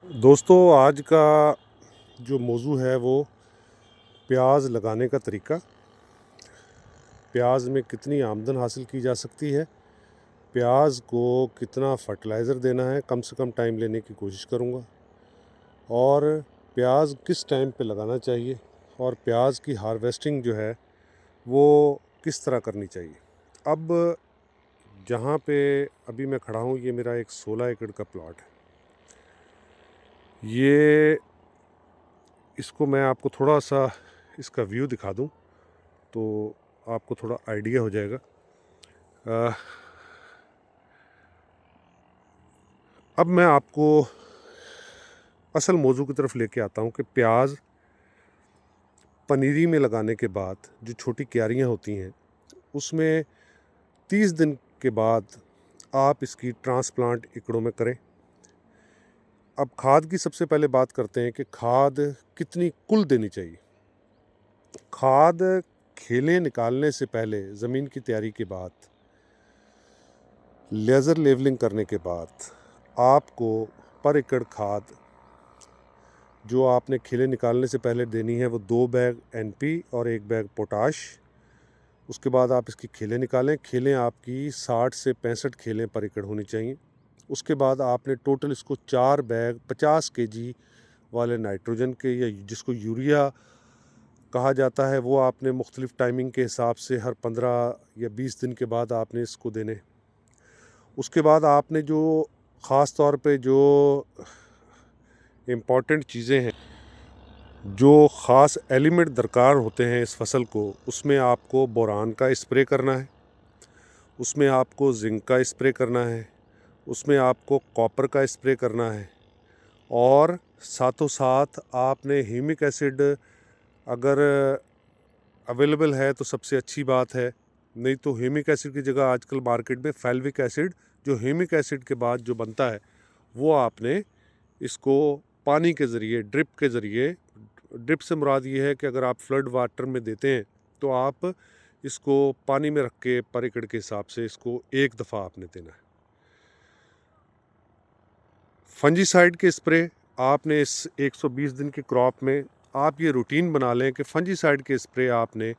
दोस्तों, आज का जो मौजू है वो प्याज लगाने का तरीका। प्याज में कितनी आमदन हासिल की जा सकती है, प्याज को कितना फर्टिलाइज़र देना है, कम से कम टाइम लेने की कोशिश करूँगा। और प्याज किस टाइम पे लगाना चाहिए और प्याज की हार्वेस्टिंग जो है वो किस तरह करनी चाहिए। अब जहाँ पे अभी मैं खड़ा हूँ, ये मेरा एक 16 एकड़ का प्लॉट है। ये इसको मैं आपको थोड़ा सा इसका व्यू दिखा दूँ तो आपको थोड़ा आइडिया हो जाएगा। अ, अब मैं आपको असल मौजू की तरफ लेके आता हूँ कि प्याज पनीरी में लगाने के बाद जो छोटी क्यारियाँ होती हैं उसमें 30 दिन के बाद आप इसकी ट्रांसप्लांट एकड़ों में करें। अब खाद की सबसे पहले बात करते हैं कि खाद कितनी कुल देनी चाहिए। खाद खेलें निकालने से पहले, ज़मीन की तैयारी के बाद, लेज़र लेवलिंग करने के बाद आपको पर एकड़ खाद जो आपने खेलें निकालने से पहले देनी है वो 2 बैग NP और 1 बैग पोटाश। उसके बाद आप इसकी खेलें निकालें। खेलें आपकी 60 से 65 खेलें पर एकड़ होनी चाहिए। उसके बाद आपने टोटल इसको 4 बैग 50 kg वाले नाइट्रोजन के, या जिसको यूरिया कहा जाता है, वो आपने मुख्तलिफ़ टाइमिंग के हिसाब से हर 15 या 20 दिन के बाद आपने इसको देने। उसके बाद आपने जो ख़ास तौर पे जो इम्पॉर्टेंट चीज़ें हैं, जो ख़ास एलिमेंट दरकार होते हैं इस फसल को, उसमें आपको बोरान का स्प्रे करना है, उसमें आपको जिंक का स्प्रे करना है, उसमें आपको कॉपर का स्प्रे करना है, और साथों साथ आपने ह्यूमिक एसिड अगर अवेलेबल है तो सबसे अच्छी बात है। नहीं तो ह्यूमिक एसिड की जगह आजकल मार्केट में फैल्विक एसिड, जो ह्यूमिक एसिड के बाद जो बनता है, वो आपने इसको पानी के ज़रिए, ड्रिप के ज़रिए, ड्रिप से मुराद ये है कि अगर आप फ्लड वाटर में देते हैं तो आप इसको पानी में रख के पर एकड़ के हिसाब से इसको एक दफ़ा आपने देना है। फंजीसाइड के स्प्रे आपने इस 120 दिन की क्रॉप में आप ये रूटीन बना लें कि फंजीसाइड के स्प्रे आपने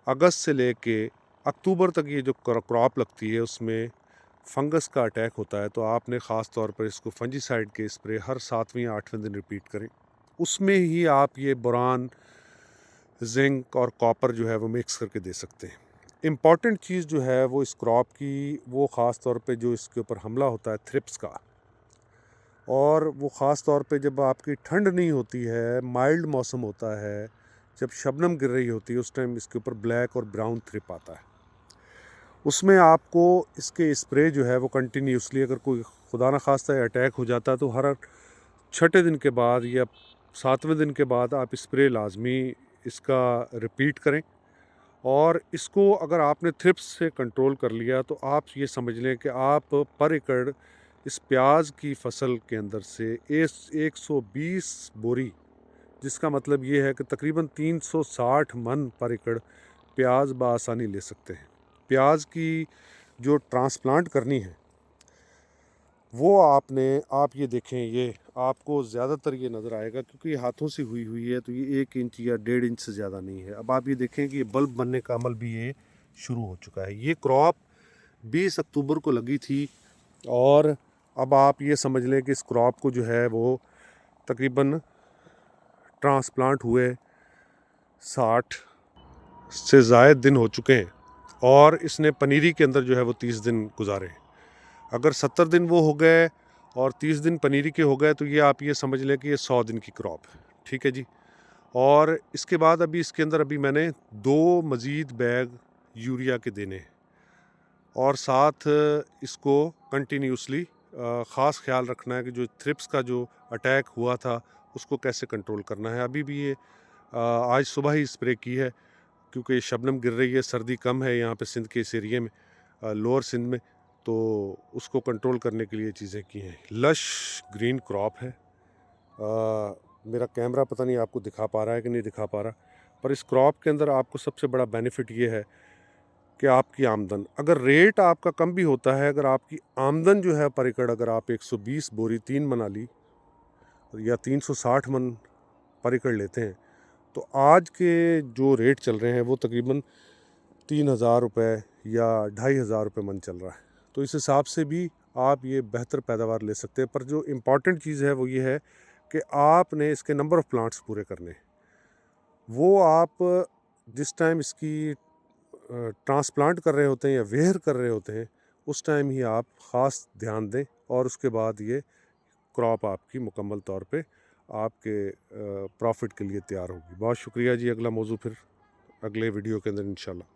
अगस्त से लेके अक्टूबर तक, ये जो क्रॉप लगती है उसमें फंगस का अटैक होता है, तो आपने ख़ास तौर पर इसको फंजीसाइड के स्प्रे हर 7वें 8वें दिन रिपीट करें। उसमें ही आप ये बोरान, जिंक और कॉपर जो है वो मिक्स करके दे सकते हैं। इम्पॉर्टेंट चीज़ जो है वो इस क्रॉप की, वो ख़ास तौर पे जो इसके ऊपर हमला होता है थ्रिप्स का, और वो ख़ास तौर पे जब आपकी ठंड नहीं होती है, माइल्ड मौसम होता है, जब शबनम गिर रही होती है, उस टाइम इसके ऊपर ब्लैक और ब्राउन थ्रिप आता है। उसमें आपको इसके स्प्रे जो है वो कंटिन्यूसली, अगर कोई खुदा न खास्ता अटैक हो जाता है तो हर 6ठे दिन के बाद या 7वें दिन के बाद आप स्प्रे लाजमी इसका रिपीट करें। और इसको अगर आपने थ्रिप्स से कंट्रोल कर लिया तो आप ये समझ लें कि आप पर एकड़ इस प्याज की फसल के अंदर से 120 बोरी, जिसका मतलब ये है कि तकरीबन 360 मन पर एकड़ प्याज बआसानी ले सकते हैं। प्याज की जो ट्रांसप्लांट करनी है वो आप ये देखें, ये आपको ज़्यादातर ये नज़र आएगा क्योंकि ये हाथों से हुई है, तो ये 1 इंच या 1.5 इंच से ज़्यादा नहीं है। अब आप ये देखें कि ये बल्ब बनने का अमल भी ये शुरू हो चुका है। ये क्रॉप 20 अक्टूबर को लगी थी, और अब आप ये समझ लें कि इस क्रॉप को जो है वो तकरीबन ट्रांसप्लांट हुए 60 से ज़ायद दिन हो चुके हैं, और इसने पनीरी के अंदर जो है वो 30 दिन गुजारे हैं। अगर 70 दिन वो हो गए और 30 दिन पनीरी के हो गए तो ये आप ये समझ लें कि ये 100 दिन की क्रॉप है। ठीक है जी। और इसके बाद अभी इसके अंदर अभी मैंने 2 मज़ीद बैग यूरिया के देने हैं, और साथ इसको कंटिन्यूसली ख़ास ख्याल रखना है कि जो थ्रिप्स का जो अटैक हुआ था उसको कैसे कंट्रोल करना है। अभी भी ये आज सुबह ही स्प्रे की है क्योंकि शबनम गिर रही है, सर्दी कम है यहाँ पे सिंध के इस एरिए में, लोअर सिंध में, तो उसको कंट्रोल करने के लिए चीज़ें की हैं। लश ग्रीन क्रॉप है। मेरा कैमरा पता नहीं आपको दिखा पा रहा है कि नहीं दिखा पा रहा, पर इस क्रॉप के अंदर आपको सबसे बड़ा बेनिफिट ये है कि आपकी आमदन, अगर रेट आपका कम भी होता है, अगर आपकी आमदन जो है पर एकड़, अगर आप 120 बोरी 3 मना ली या 360 मन पर एकड़ लेते हैं, तो आज के जो रेट चल रहे हैं वो तकरीबन 3,000 रुपये या 2,500 रुपये मन चल रहा है। तो इस हिसाब से भी आप ये बेहतर पैदावार ले सकते हैं। पर जो इम्पॉर्टेंट चीज़ है वो ये है कि आपने इसके नंबर ऑफ़ प्लांट्स पूरे करने। वो आप जिस टाइम इसकी ट्रांसप्लांट कर रहे होते हैं या वेयर कर रहे होते हैं, उस टाइम ही आप ख़ास ध्यान दें और उसके बाद ये क्रॉप आपकी मुकम्मल तौर पे आपके प्रॉफिट के लिए तैयार होगी। बहुत शुक्रिया जी। अगला मौजू फिर अगले वीडियो के अंदर इंशाल्लाह।